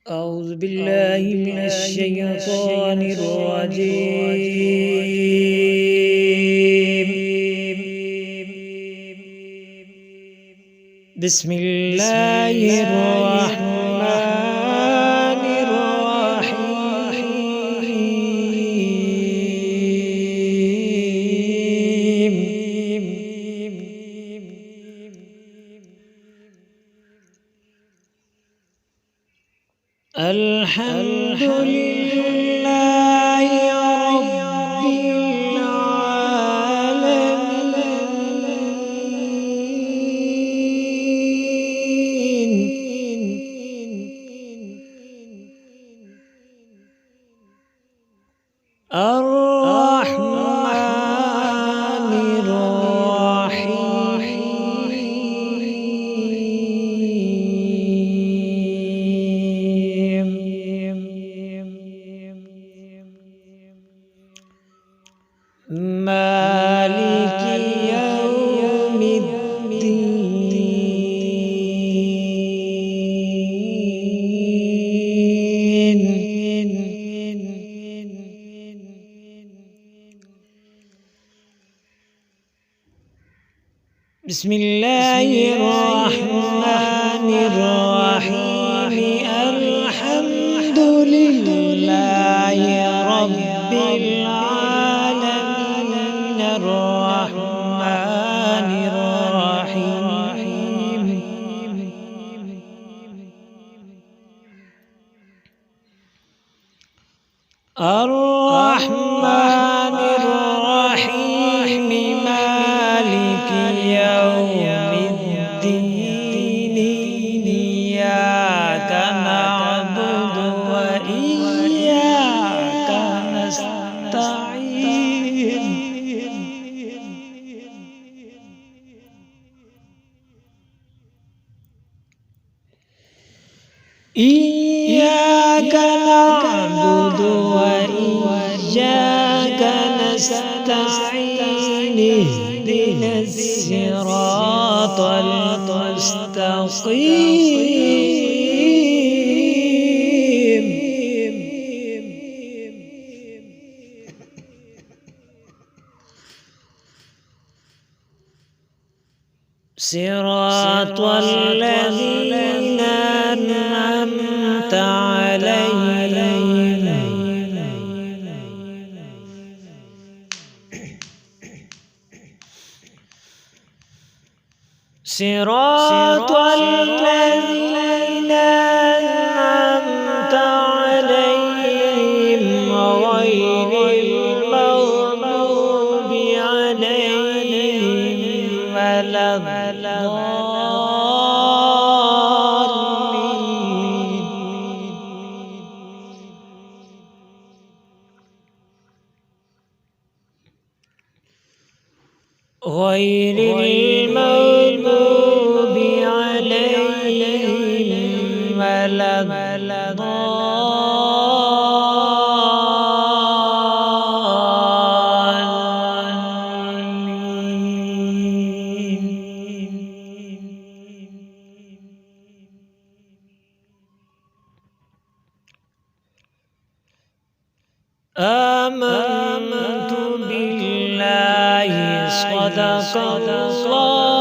أعوذ بالله من الشيطان الرجيم. بسم الله الرحمن الرحيم. الحمد لله رب العالمين. الرحمن الرحيم. مالك يوم الدين. بسم الله الرحمن الرحيم. الحمد لله رب العالمين. الرحمن الرحيم. الرحمن الرحيم. مالك يوم الدين. إياك نعبد وإياك نستعين. إياك نعبد وإياك نستعين. اهدنا الصراط المستقيم. صراط الذين أنعمت عليهم صراط الذين أنعمت عليهم غير المغضوب عليهم ولا الضالين. غير المغضوب عليهم ولا الضالين. آمنت بالله. صدق الله